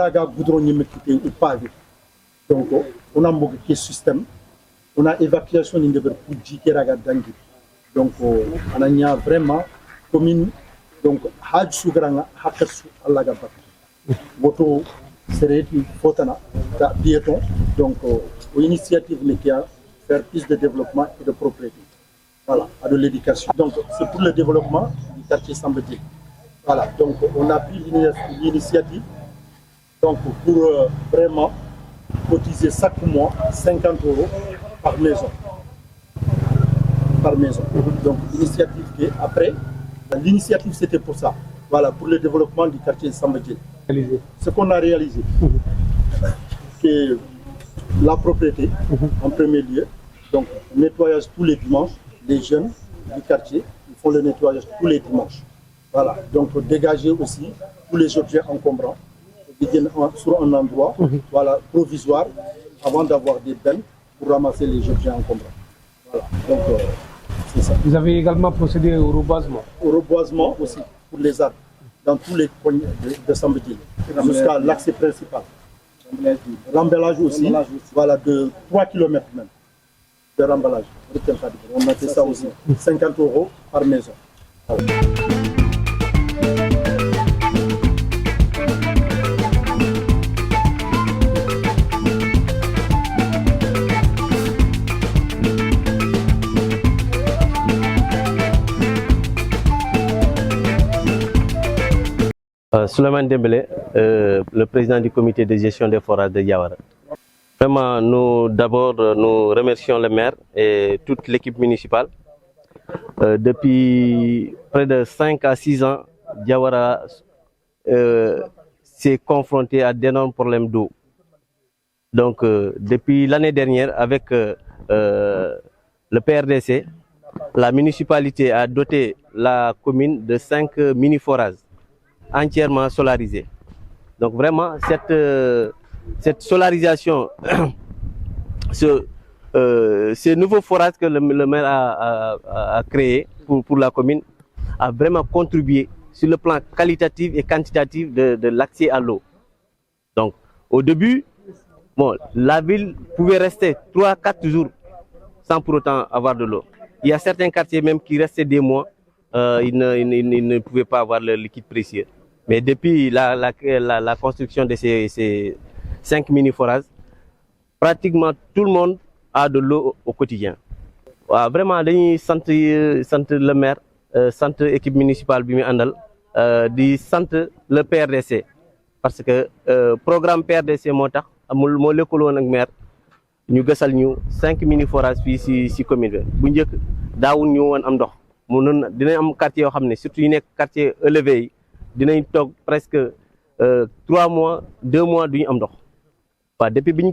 Moraga goudron nimekité ou pas. Donc on a un système, on a évacuation de pour Djikeraga Dangi. Donc on a vraiment commune, donc Hadj Sougranga, Hakasu Allagaba. Moto Sereti Fotana, Piéton, donc l'initiative qui a faire plus de développement et de propriété. Voilà, à de l'éducation. Donc c'est pour le développement du quartier Sambédil. Voilà, donc on a pris l'initiative donc pour vraiment cotiser chaque mois 50 € par maison. Par maison. Donc l'initiative qui est après, l'initiative c'était pour ça. Voilà, pour le développement du quartier Sambédil. Ce qu'on a réalisé, c'est la propriété en premier lieu. Donc nettoyage tous les dimanches, les jeunes du quartier, ils font le nettoyage tous les dimanches. Voilà, donc dégager aussi tous les objets encombrants sur un endroit voilà, provisoire avant d'avoir des bennes pour ramasser les objets encombrants. Voilà, donc c'est ça. Vous avez également procédé au reboisement? Au reboisement aussi, pour les arbres, dans tous les coins de Sambédil, jusqu'à l'accès principal. L'emballage aussi, voilà, de 3 km même de remballage. On a fait ça aussi, 50 € par maison. Voilà. Souleymane Dembélé, le président du comité de gestion des forages de Diawara. Vraiment, nous d'abord nous remercions le maire et toute l'équipe municipale. Depuis près de 5 à 6 ans, Diawara s'est confronté à d'énormes problèmes d'eau. Donc depuis l'année dernière, avec le PRDC, la municipalité a doté la commune de 5 mini-forages entièrement solarisés. Donc vraiment, cette solarisation, ces nouveaux forages que le maire a créés pour la commune, a vraiment contribué sur le plan qualitatif et quantitatif de l'accès à l'eau. Donc au début, bon, la ville pouvait rester 3-4 jours sans pour autant avoir de l'eau. Il y a certains quartiers même qui restaient des mois, ils ne pouvaient pas avoir le liquide précieux. Mais depuis la construction de ces 5 mini-forages, pratiquement tout le monde a de l'eau au quotidien. Vraiment, dañuy sant le maire, sant équipe municipale bi mi andal, di sant le PRDC parce que programme PRDC moo tax amul moo lëkkaloo woon ak maire ñu gësal ñu 5 mini-forages fii si commune bi. Bu njëkk daawun ñu woon am ndox mu noonu dinañ am quartier yoo xam ne surtout yu nekk quartier élevé yi dinañ toog presque 3 mois 2 mois duñu am ndox. Waaw depuis bi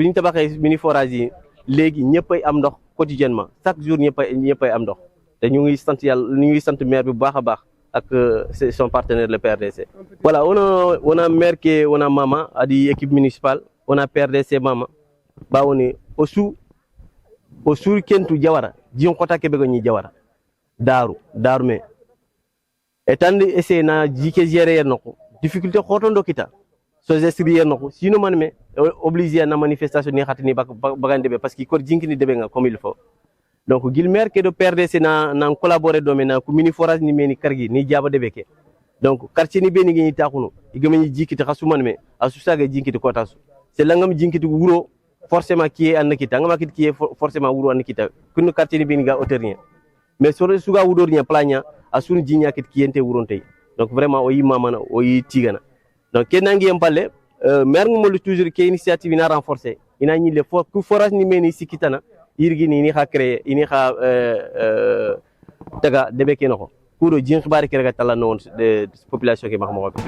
ñu tabaxee mini-forage yi léegi ñëppay am ndox quotidiennement, chaque jour ñëppay am ndox te ñu ngi sant yàlla ñu ngi sant maire bi bu baax a baax ak son partenaire le PRDC. Voilà, on a maire qui on a mama adi équipe municipale, on a PRDC mama ba woni o su kentu Diawara jion kota ke bego ni Diawara daru me etandi essayer na jike gérer noko difficulté khotondo kita so gestri noko sino man me obligé na manifestation ni khatini bagande be parce que ko jinkini debe nga comme il faut. Donc Gilmer ke do PRDC na collaborer do mena ko mini forage ni meni kargi ni jaba debe ke. Donc quartier ni beni ni takuno igami jikiti khasuman me asusaga jinkiti ko tasu c'est langam jinkiti wuro forcément qui est en kita ngama kit qui est forcément wuro en kita kunu quartier ni beni ga hauteur rien mais sur suga wudor nya planya asunu jinya kit qui ente wuronte. Donc vraiment o yima mana o yi tigana. Donc kenangi empalle maire ngol toujours ke initiative ina renforcer ina ñi le ku forage ni meni sikitana yirgi ni ha créer ini ha taga debe ke nako kudo jin xibaari ke rega tala non de population ke maxmo ko.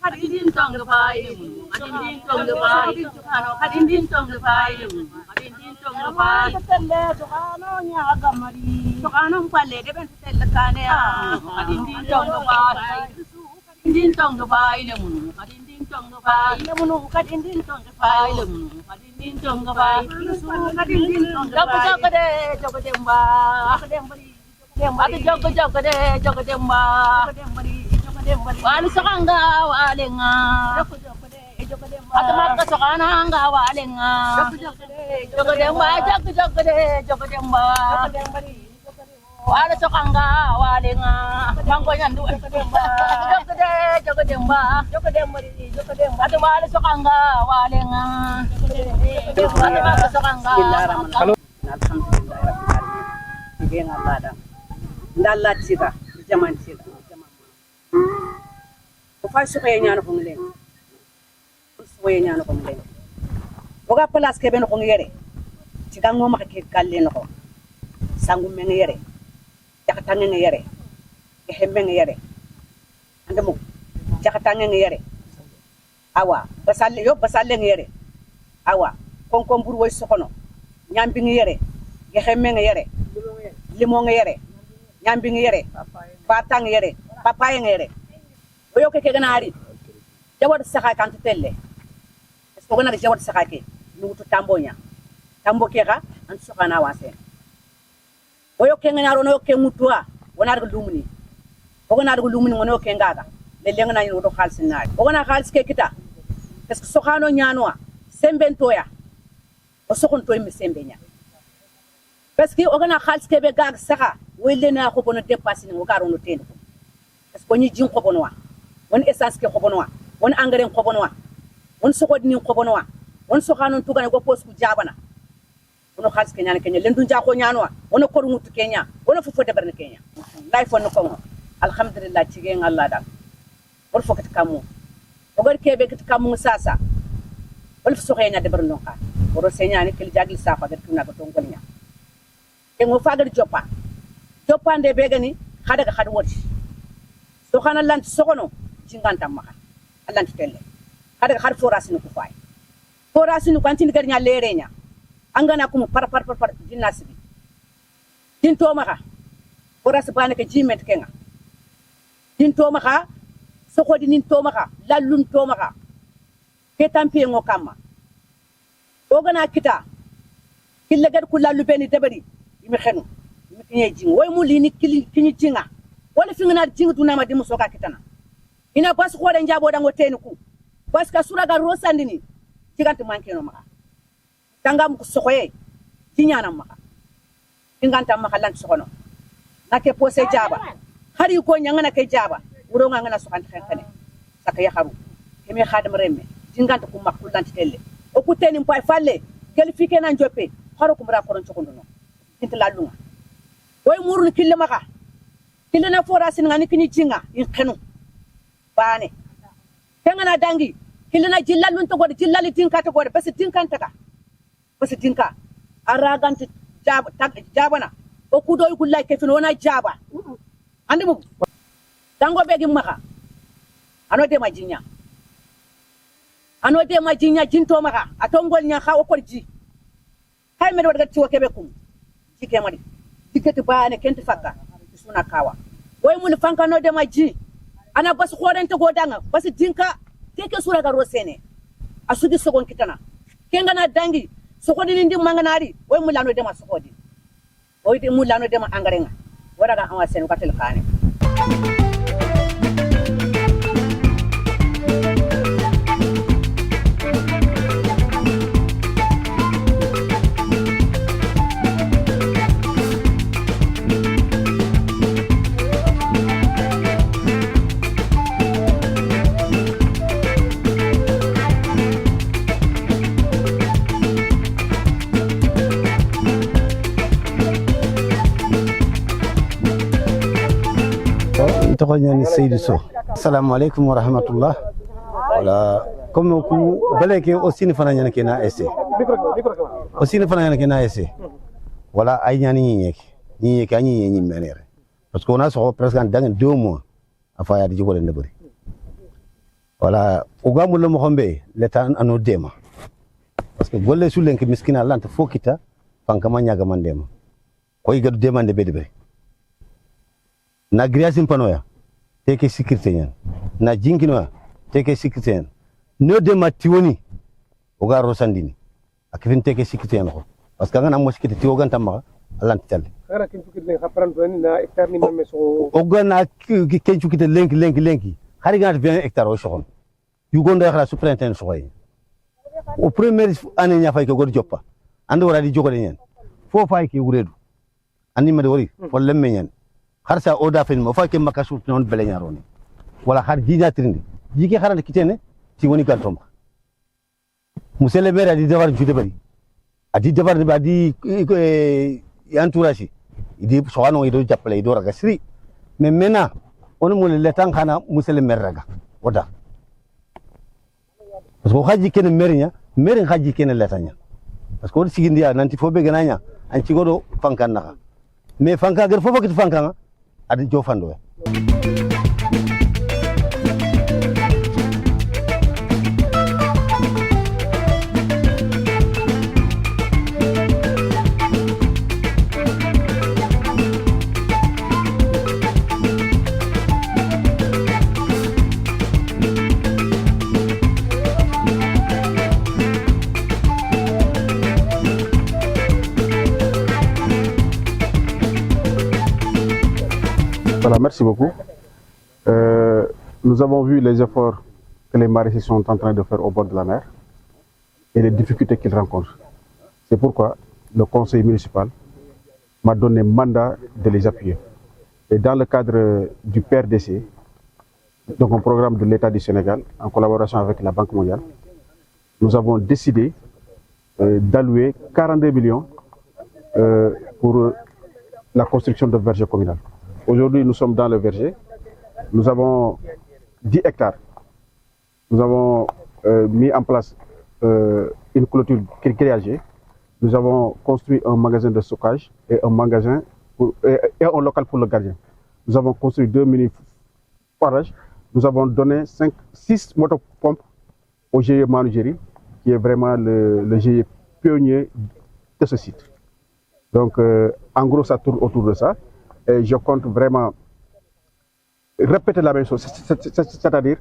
kadindin tonga bai kadindin tonga bai ano kadindin tonga bai kadindin tonga bai telle sokano nya gamari sokano palle de ben telle kane kadindin tonga bai kadindin tonga bai lemun kadindin tonga bai lemun kadindin tonga bai lemun kadindin tonga bai kadindin tonga bai jogo demba akadembari Ati jogo de jogo demba wali sokanga walenga ati maka sokanga walenga jogo demba jogo demba wali sokanga walenga mango nyandu jogo demba ati wali sokanga walenga ati maka sokanga alhamdulillah ndalla tiga jaman tiga ko fa su kay ñaan ko nglen su way ñaan ko nglen boga place ke ben ko ngere ci gango ma ke kalle no ko sangu men yere jakata ngene yere e hembe ngere andamo jakata ngene yere awa basalle ngere awa kon bur way sokono ñambi ngere e hembe ngere limo ngere nyambi ngere batang yere papaya ngere oyo ke ganari jawad saka kan telle es ko ganari jawad saka ke nutu tambonya tambo ke ga an soka na wase oyo ke ngaro no ke mutwa wonar ko lumuni o ganari ko lumuni wono ke ngaga le lenga na do khalsi naari o gana khalsi ke kita es ko sokano nyanwa sembentoya o sokon toy mi sembenya parce que o gana khalsi ke be gag saka wele na ko bono dépasser ngo garo no teno parce que ni jin ko bono wa won essence ke ko bono wa won engrais ko bono wa won sokodi ni ko bono wa won soxanon tugane go posku jabana wono khalis ke nyane kenya lendu ja ko nyanwa wono ko mutu kenya wono fofo deberne kenya lay fon ko alhamdulillah tige ngalla da wol fokat kamu o gar kebe kat kamu sasa wol fo xeyna debarno ka woro senyani kel jagli safa gar tuna ko tongolnya e ngo fagal jopa jopande begani khada ga khad woti so khana lant sokono cinganta maka allant telle khada ga khad forasini ku fay forasini ko antini garnya lerenya angana ko par jinnasibi dinto maka foras bane ke jimet kenga dinto maka sokodi nin to maka lallun to maka ke tampi ngo kamma ogana kita kille gad ku lallu beni debari imi xenu kiñe jing way mu li ni kiñi jinga wala fi ngana jinga tuna ma dimu soka kitana ina bas xore njabo dango teni ku bas ka suraga rosandini jigante manke no maka tangam ko sokoye jinyana maka inganta maka lan sokono nake pose jaba hari ko nyangana ke jaba wuro ngana sokan xenkane saka ya haru kemi khadam remme jinganta ku makku lan telle o ku teni mpay falle gel fike nan joppe haro ko mra koron chokondo no intla lunga way murun kille maka kille na forasi ngani kini jinga in kenu bane tengana dangi kille na jillalun to god jillali tinka to god bas tinkanta ka bas tinka aragant jabana o ku doy kullay ke fino na jaba andi mu dango begi maka ano de majinya jinto maka atongol nya kha o korji hay me wadaga tiwo kebe kum jike mari tiketi bane kenti fakka suna kawa way mun fanka no de maji ana bas khorente godanga bas dinka teke sura ga rosene asudi sogon kitana kenga na dangi sokodi ndi manganari way mun lano de ma sokodi way de mun lano de ma angarenga wadaga awasen katel kane toxoñani Seydou Sow assalamu aleykum wa rahmatullah wala comme ku baleke o sini fana ñana ke na ese o sini fana ñana ke na ese wala ay ñani ñi ke menere parce que on a so presque dans 2 mois afa ya di jogole ndebari voilà oga mulla mo hombe leta anu dema parce que golle sulen ke miskina lanta fokita fanka ma nyaga mandema ko igadu demande be na griasim panoya teke sécurité nyen na jinkinoya teke sécurité nyen no dema tiwoni oga rosandini akifin teke sécurité nyen ko parce que ngana mo sécurité tiwogan tamma alanti talle Kara kin tukit len khapran bani na hectare ni mamme so ogana ken cukite lenki hari ganat 20 hectares o soxon yugondo xala superintendent soxoy au premier année nya fay ko gor joppa ande wara di jogode nyen fo fay ke wuredu andi ma de wori fo lemme nyen har sa oda fen mo fay ke makasu non bele nyaroni wala har jina trindi jike xarande kitene ti woni gantom monsieur le maire adi devoir jude bari adi devoir adi entourage idi soano ido jappale ido raga siri mais maintenant on mo le tan xana monsieur le maire raga oda parce que haji ken maire haji ken letanya parce que on sigindi ya nanti fo be gananya an ci godo fankan naka mais fanka gar fofo kiti fankan adi jofando Voilà, merci beaucoup. Nous avons vu les efforts que les maraîchers sont en train de faire au bord de la mer et les difficultés qu'ils rencontrent. C'est pourquoi le conseil municipal m'a donné mandat de les appuyer. Et dans le cadre du PRDC, donc un programme de l'État du Sénégal, en collaboration avec la Banque mondiale, nous avons décidé d'allouer 42 millions pour la construction de vergers communaux. Aujourd'hui, nous sommes dans le verger. Nous avons 10 hectares. Nous avons mis en place une clôture grillagée. Nous avons construit un magasin de stockage et un magasin et un local pour le gardien. Nous avons construit 2 mini-forages. Nous avons donné 6 motopompes au GIE Manugéry, qui est vraiment le GIE pionnier de ce site. Donc, en gros, ça tourne autour de ça. Et je compte vraiment répéter la même chose, c'est-à-dire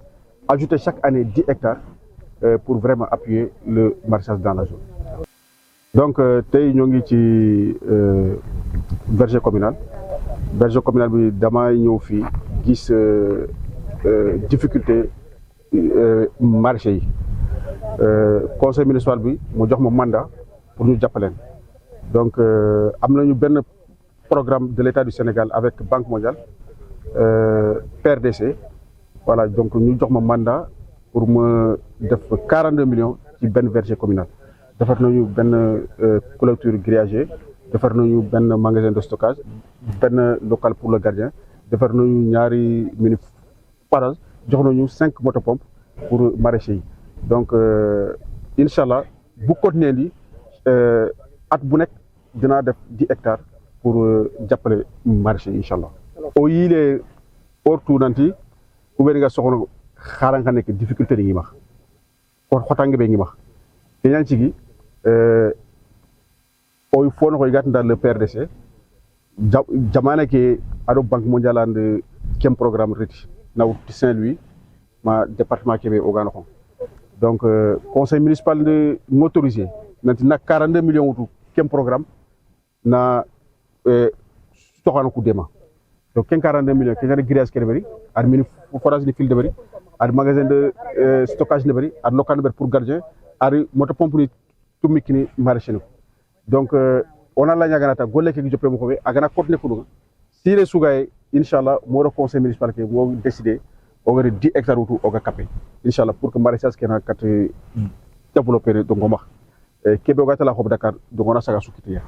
ajouter chaque année 10 hectares pour vraiment appuyer le maraîchage dans la zone. Donc, nous sommes ci verger communal. Verger communal, nous avons difficulté marché. Conseil municipal, nous avons un mandat pour nous appeler. Donc, nous avons un programme de l'État du Sénégal avec Banque mondiale, PRDC. Voilà, donc nous avons un mandat pour me faire 42 millions qui ben verger communal. De faire une clôture grillagée, de faire un magasin de stockage, un local pour le gardien, de faire une mini forage, de faire 5 motopompes pour maraîcher. Donc, Inch'Allah, beaucoup de gens at bu nek dina def 10 hectares pour jàppale marché inchallah o yile ortu nanti ku be nga soxlo xaranka nek difficulté ni max ko xotange be ngi max te ñan ci gi o fono ko gat ndal le PRDC jamana ke ado banque mondiale and kem programme reti na wuti Saint-Louis ma département kebe ogano ko donc conseil municipal de m'autoriser nanti na 42 millions wutu kem programme na soxana ku dema donc 42 millions ke ngari grillage ke bari ad mini forage de fil de bari ad magasin de stockage de bari ad local de bari pour gardien ad moto pompe ni tumikini maraîcher donc on a la ñaganata golle ke joppe mo ko be agana kotne ko si les sougay inchallah mo do conseil municipal ke mo décider o gari 10 hectares wutu o ga capé inchallah pour que maraîchage ke na kat développer donc ngoma kebe o gatala xob Dakar donc on a saga sukiti ya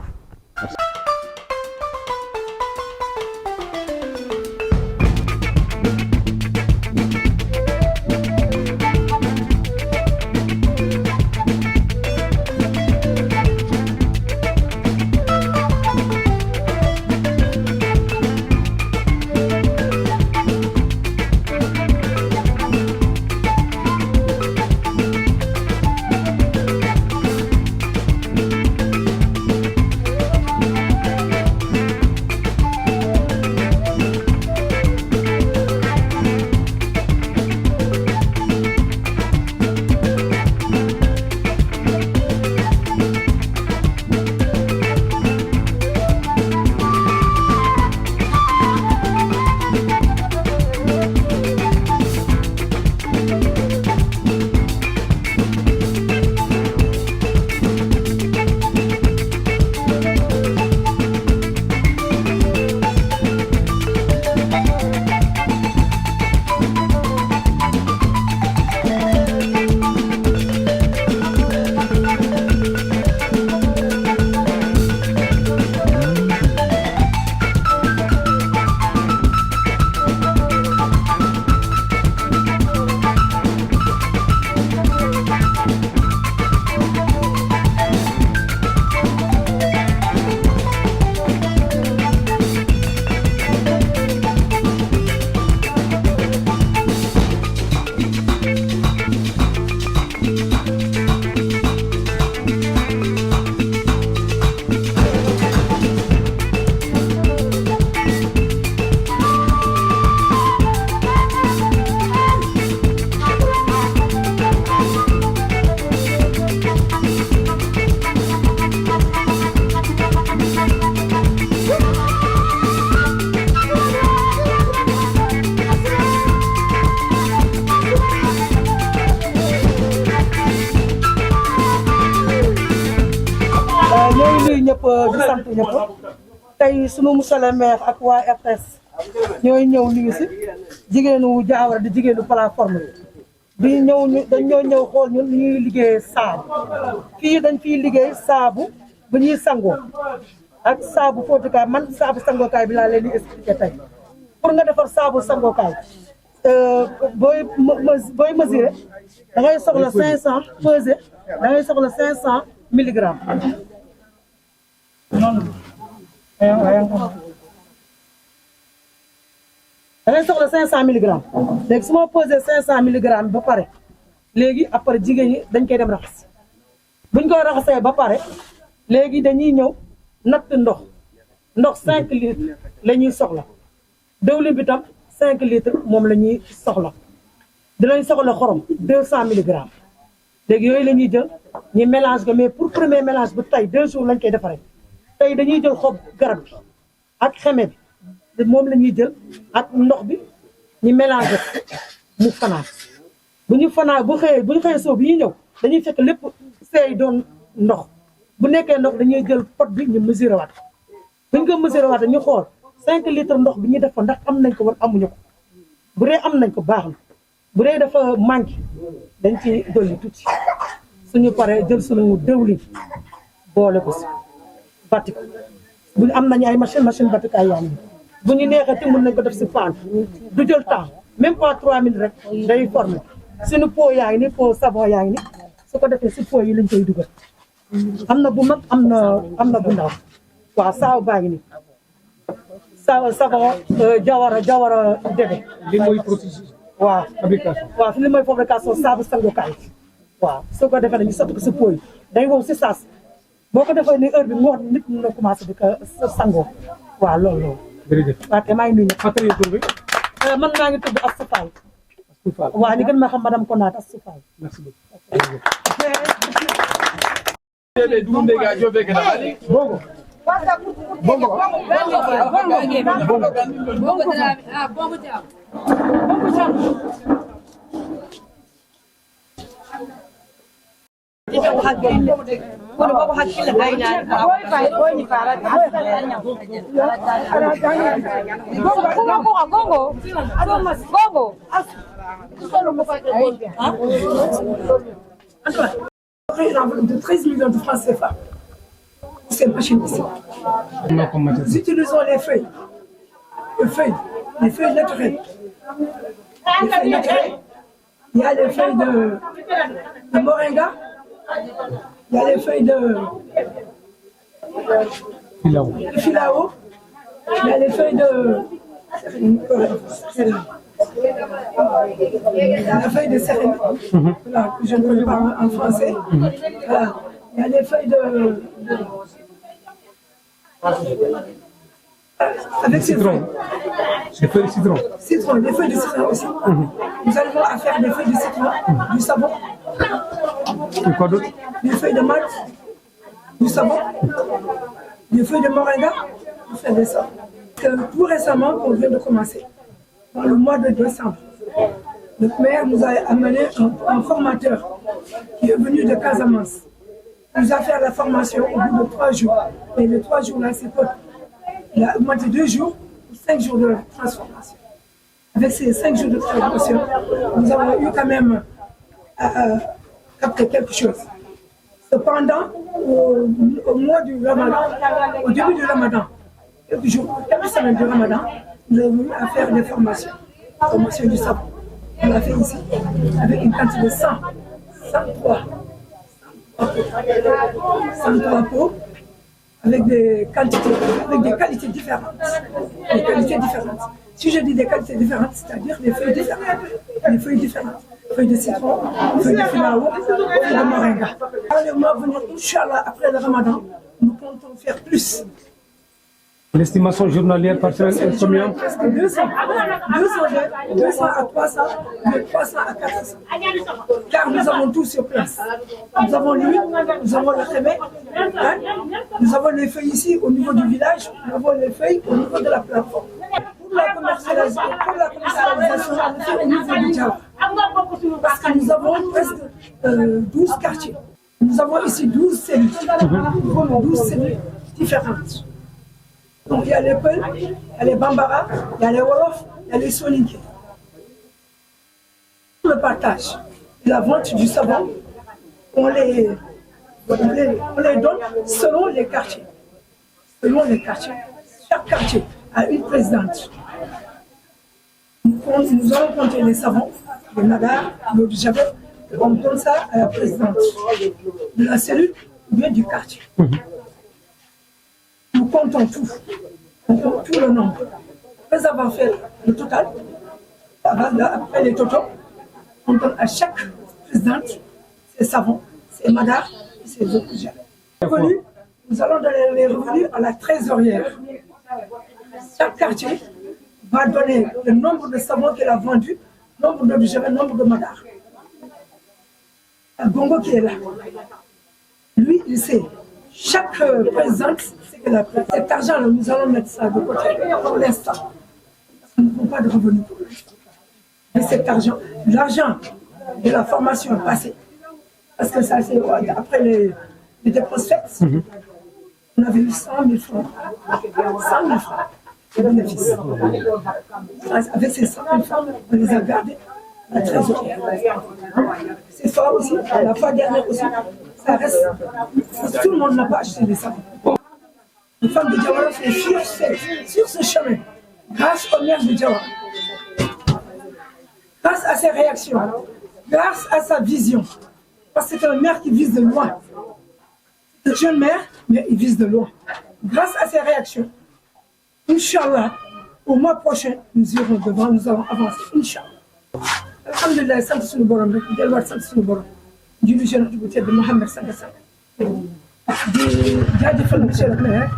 ñëpp di sant ñëpp tey sunu monsieur le maire ak waa RTS ñooy ñëw ñu ngi si jigéenu Diawara di jigéenu plateforme bi dañoo ñëw xool ñun ñuy liggéey saabu fii dañ fiy liggéey saabu bu ñuy sangoo ak saabu fóotukaay man saabu sangookaay bi laa leen di expliqué tey pour nga defar saabu sangookaay booy mesurer da ngay soxla 500 pesé da ngay soxla 500 milligrammes noonu da ngay soxla 500 milligrammes léegi su ma pesé 500 milligrammes ba pare léegi après jigéen ñi dañ koy dem raxas buñ koy raxasee ba pare léegi dañuy ñëw natt ndox 5 litres la ñuy soxla dëwlin bi tam 5 litres moom la ñuy soxla dinañ soxla xorom 200 milligrammes léegi yooyu la ñuy jël ñu mélange ko mais pour premier mélange bu tey 2 jours lañ koy defaree tey dañuy jël xob garab bi ak xeme bi moom la ñuy jël ak ndox bi ñu mélange mu fanaan bu ñu xëyee soo bi ñuy ñëw dañuy fekk lépp seey doon ndox bu nekkee ndox dañuy jël pot bi ñu mesuré waat bu ñu ko mesuré waat ñu xool 5 litres ndox bi ñuy def ko ndax am nañ ko wala amuñu ko bu dee am nañ ko baax na bu dee dafa manqué dañ ci dolli tuuti suñu paree jël suñu dëwlin boole ko si batti ko bu ñu am nañu ay machine battikaay yaa ngi bu ñu neexee te mën nañ ko def si paan du jël temps même pas 3 minutes rek day formé suñu pot yaa ngi ni pot savon yaa ngi ni su ko defee si pot yi lañ koy dugal am na bu mag am na bu ndaw waaw saabu baa ngi ni savon Diawara debe li mooy processus waaw fabrication waaw li mooy fabrication saabu sangukaay waaw soo ko defee ne ñu sotti ko si pot yi day wow si saas boo ko defee ni heure bi ngoon nit ñi na commencé di ko sangoo waaw loolu jërëjëf waaw te maa ngi nuyu fàttali tur bi man maa ngi tudd Astou Fall waaw ñu gën ma xam madame Konaté Astou Fall merci beaucoup bongo de 13 millions de francs CFA pour ces machines ici. Nous utilisons les feuilles naturelles. Les feuilles naturelles. Il y a les feuilles de moringa, il y a les feuilles de filao, il y a les feuilles de la feuille de sérène, voilà, que je ne connais pas en français. Voilà. Il y a les feuilles de avec citron. Des feuilles de citron. Citron, des feuilles de citron aussi. Nous arrivons à faire des feuilles de citron, du savon. Et quoi d'autre? Des feuilles de malt, du savon, des feuilles de moringa, pour faire des sorts. Tout récemment, on vient de commencer, dans le mois de décembre. Le maire nous a amené un formateur qui est venu de Casamance. Il nous a fait la formation au bout de 3 jours. Et les 3 jours-là, c'est peu. Il a augmenté 2 jours pour 5 jours de transformation. Avec ces 5 jours de transformation, nous avons eu quand même capté quelque chose. Cependant, au mois du Ramadan, au début du Ramadan, quelques semaines du Ramadan, nous avons eu à faire des formations. Formation du savon. On l'a fait ici, avec une quantité de 103 pots, avec des quantités, avec des qualités différentes. Des qualités différentes. Si je dis des qualités différentes, c'est-à-dire des feuilles différentes. Des feuilles différentes. Feuilles de citron, feuilles de filao, feuilles de moringa. Dans le mois venir, Inch'Allah, après le Ramadan, nous comptons faire plus. L'estimation journalière par semaine est combien? Presque 200 à 300, de 300 à 400. Car nous avons tout sur place. Nous avons l'huile, nous avons le crémé, nous avons les feuilles ici au niveau du village, nous avons les feuilles au niveau de la plateforme. Pour la commercialisation, on fait au niveau du Diawara. Parce que nous avons presque 12 quartiers. Nous avons ici 12 cellules. 12 cellules différentes. Donc il y a les Peuls, il y a les Bambara, il y a les Wolof, il y a les Soninké. Le partage et la vente du savon, on les donne selon les quartiers. Selon les quartiers. Chaque quartier a une présidente. Nous allons compter les savons, les nadars, l'eau de javel, on donne ça à la présidente de la cellule ou bien du quartier. Nous comptons tout. On compte tout le nombre. Après avoir fait le total, après les totaux, on donne à chaque présidente ses savons, ses madars et ses eaux de javel. Nous allons donner les revenus à la trésorière. Chaque quartier va donner le nombre de savons qu'elle a vendu, nombre d'eau de javel, nombre de madars. Un Bongo qui est là, lui, il sait. Chaque présidente, c'est qu'elle a pris. Cet argent, nous allons mettre ça de côté pour l'instant. Nous n'avons pas de revenus pour l'instant. Mais cet argent, l'argent de la formation est passé. Parce que ça, c'est après les dépenses faites, on avait eu 100 000 francs. 100 000 francs de bénéfice. Avec ces 100 000 francs, on les a gardés à la trésorière. C'est fort aussi, la fois dernière aussi, ça reste. Tout le monde n'a pas acheté des savons. Les femmes de Diawara sont sur ce chemin, grâce au maire de Diawara, grâce à ses réactions, grâce à sa vision. Parce que c'est un maire qui vise de loin. C'est un jeune maire, mais il vise de loin. Grâce à ses réactions, Inch'Allah, au mois prochain, nous irons devant, nous allons avancer. Inch'Allah. Alhamdulillah, sant suñu borom rek delluwaat sant suñu borom julli Yonent bu tedd Mouhamed sallallahu alayhi wa sallam di jaajëfal monsieur le maire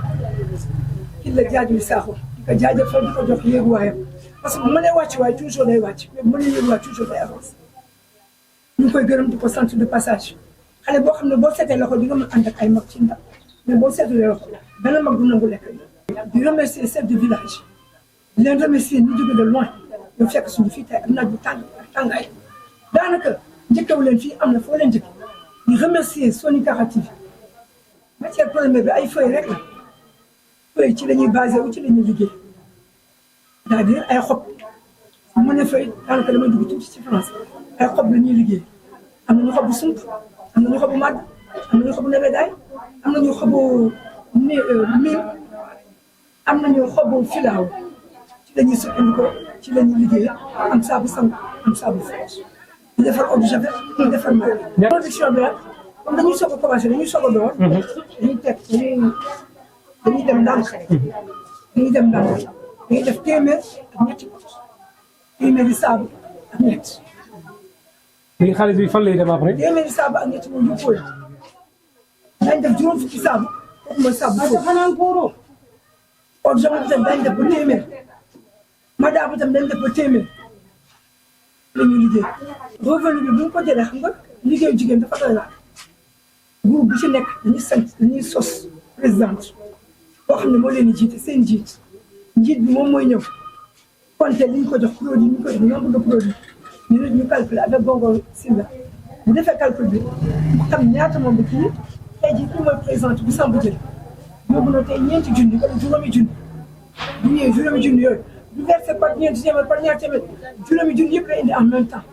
ki la jaajëfal Sakho di ko jaajëfal di ko jox yéeguwaayam parce que bu mënee wàcc waay toujours day wàcc mais bu mënee yéeguwaay toujours day avancé ñu ngi koy gërëm di ko sant de passage xale boo xam ne boo seetee loxo di nga mën ànd ak ay mag ci ndax mais boo seetlee loxo benn mag du nangu lekk di remercier chef de village di leen remercier ñu jóge de loin ñu fekk suñu fii tey am naaj bu tàng tàngaay daanaka njëkkawu leen fii am na foo leen njëkk di remercier Soninka TV matière première bi ay feuilles rek la feuilles ci la ñuy basé wu ci la ñuy liggéey c'est-à-dire ay xob bu mu ne feuille daanaka damay dugg tuuti ci France ay xob la ñuy liggéey am nañu xobu sump am nañu xobu màdd am nañu xobu nebedaay am nañu xobu miin am nañu xobu filaaw ci la ñuy sukkandikoo ci la ñuy liggéey am saabu sang am saabu frais ñu defar eau de javel ñu defar maanaam. production bi nag comme dañuy soog a commencé dañuy soog a door. dañuy teg dañuy dem ndànk. dañuy dem ndànk dañuy def téeméer ak ñetti pot téeméeri saabu ak ñett. léegi xaalis bi fan lay dem après. téeméeri saabu ak ñett moom ñu fóoy dañ def juróom fukki saabu kooku mooy saabu fóoy. eau de javel bi tam dañ def ba téeméer. Mada bi tam dañ def ba téeméer la ñuy liggéey revenu bi bu ñu ko jëlee xam nga liggéeyu jigéen dafa doy waar groupe bu ci nekk dañuy sos présidente boo xam ne moo leen di jiite seen njiit bi moom mooy ñëw compter li ñu ko jox produit ñu ko jox nombre de produit ñu calculer avec Bongo Sylla bu defee calcul bi mu xam ñaata moom bi kii tey jii kii mooy présidente bu Samba jël yóbbu na tey ñeenti junni wala juróomi junni bu ñëwee juróomi junni yooyu du versé par ñeenti téeméer par ñaar téeméer juróomi junni yëpp la indi en même temps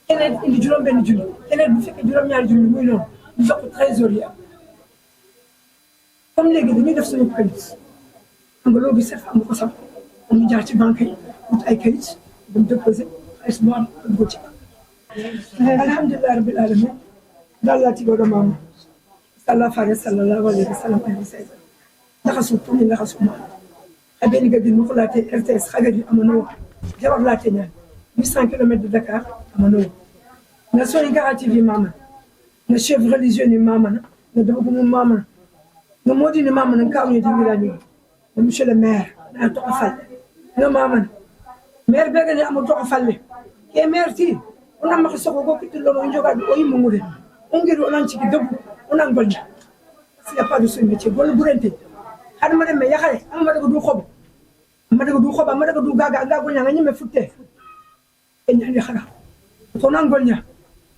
keneen indi juróom-benn junni keneen bu fekkee juróom-ñaari junni muy noonu ñu jox ko trésorier comme léegi dañuy def suñu kayit xam nga loolu sax am nga ko sax am ñu jaar ci banque yi wut ay kayit dem déposé xaalis boo am dugg ci. alhamdulilah rabbil alamin daal laa ci doon maam salla fare sallallahu alayhi wa sallam ay say laxasu pour ñu laxasu maam abeni gadi no xulaate RTS xagadi amano jawar laate ñaan 800 km de Dakar amano na Soninka TV mama na chef religieux ni mama na dogu mu mama na modi ni mama na kaw ni dingira ni na monsieur le maire na to afal na mama maire be gani amu to afalle ke maire ti ona ma soko ko kitilo no njoga o yimu mude ongiri onan ci debbu onan golni s'il y a pas de ce métier gol burente har ma dem me yaxale am ma daga du xob ma daga du xoba ma daga du gaga nga gonya nga ñeme futte e ñandi xara to nan golnya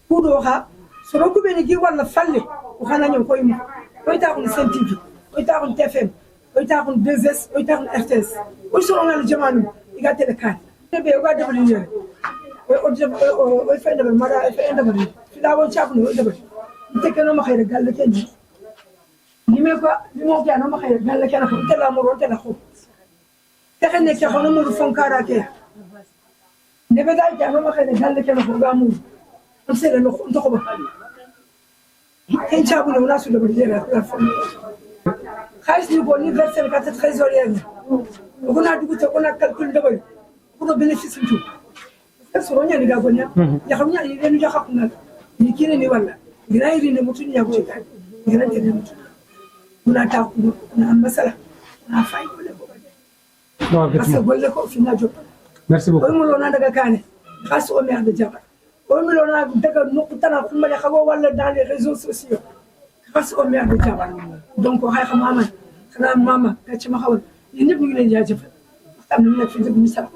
ku do xa soro ku beni gi wala falle ko xana ñom koy mu koy ta ko Sen TV oitaron TFM oitaron 2S oitaron RTS o so on al jamanu iga tele kan be o ga dabali ne o fe dabal mara fe dabali fila won chafu no dabali te keno ma khayra galle ken ni me ko ni mo ga no ma khayra galle ken ko tela mo ron tela ko te xene ke xono mo fonkara ke ne be dal ja no ma khayra galle ken ko ga mu on sele no ko ba en chafu no na su dabali ne la fon خايس نقول نيفرسال كانت تريزوريال وكنا دوغتا كنا كالكول دبل كنا بينيفيس نتو سورونيا ني غاغونيا يا خمنيا ني ني جاخنا ني كيني ني ولا غيرايري ني متوني يا بوتي غيرايري ني متوني كنا تا كنا مساله na fay ko le ko parce que golle ko fi na jop merci beaucoup ko mo lona daga kané khas o mer de jaba ko mo lona daga nokutana kuma le xago wala dans les réseaux sociaux khas o mer de jaba donc xay xam mama xana mama ka ci ma xawal yeen ñep ñu ngi leen jaajëfal waxtam ñu nekk fi dëgg ñu sax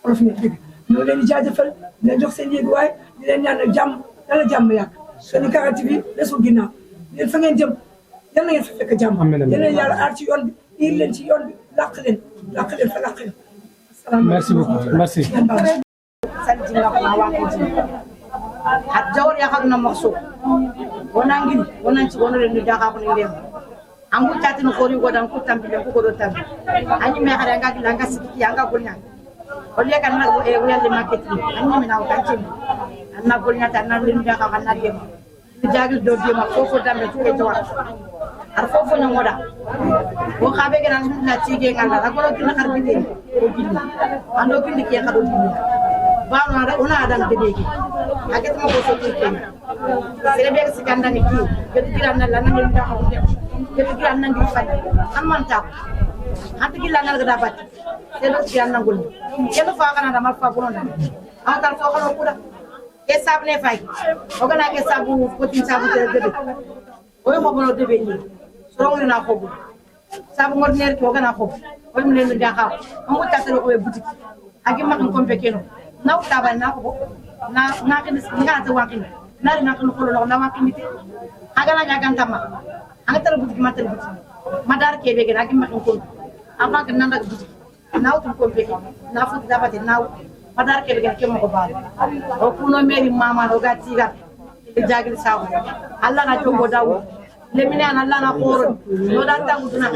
wala fi nekk dëgg ñu leen di jaajëfal di leen jox seen yéeg waay di leen ñaanal jàmm dala jàmm yàgg Sonikara TV desul ginnaaw yéen fa ngeen jëm yal na ngeen fa fekk jàmm yéen yàlla aar ci yoon bi ir leen ci yoon bi làq leen fa làq leen merci beaucoup merci saljinga ko na wako ji hat jawr ya xaduna makso wona ngini wona ci wona len da ka ko ni dem angu tati no kori godan ko tambi ko do tambi ani me xare nga gila nga siki ya nga golnya o le kan na e wele marketing ani me na ko tanti anna golnya tan na len da ka na dem ni jagil do dem fofo dambe to e to ar fofo no moda ko xabe ga na ci ge ngala ra ko dina xar bité ko ginni ando bindi ke xado ginni baano ada ona adam debeki aget ma ko so ko ken sere be ci kandani ki betu giran na lan ngel da xawu betu giran na ngi fay amman ta hatti gilan na da bat sero giran na ngul kelo fa kana da mal fa bonon am tar fo xalo kuda e sabne fay o gana ke sabu ko tin sabu de debe o ko bono debe ni so ngol na ko sabu ngol ner ko gana ko o mu len da xaw am ko tatere ko e boutique agi ma ko pekeno naw tabal na ko na ke ngata wakin nari na ko ko na wakin nite aga na jagan tama anga tar boutique matel boutique madar ke be gena agi ma ko amma ke nanda boutique naw tum ko peke na futi dabate naw madar ke be gena ke mo ko baal o kuno meri mama ro gati ga jagil sawo alla na jombo dawo le mine an alla na khoro no dan tangu tuna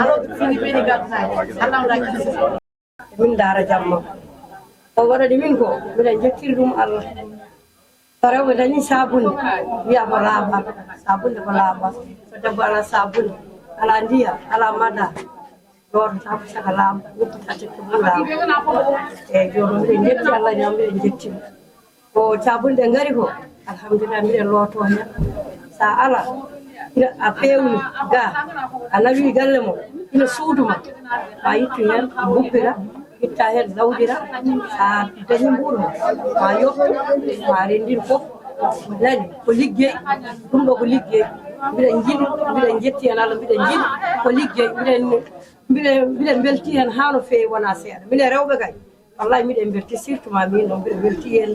alo fini be ga tuna alla la ki min dara jamma o wara di min ko mi jektir dum Allah tare we dañi sabun ya balaba sabun de balaba so de bala sabun ala ndia ala mada dor tabu sakalam wutu tati ko bula e joro mi jetti Allah nyambe jetti ko sabun de ngari ko alhamdulillah mi loto nya sa ala a pewni ga anawi galle mo ina suuduma ma yitu hen bubbira itta hen zawdira sa dañi mburu ma yoppu ma rendir fof dani ko liggey dum do ko liggey biɗen jiɗi biɗen jetti hen Allah biɗen jiɗi ko liggey biɗen belti hen hano fewi wona seeɗa minen rewɓe kay wallahi miɗen belti surtout ma min noon mbiɗen belti hen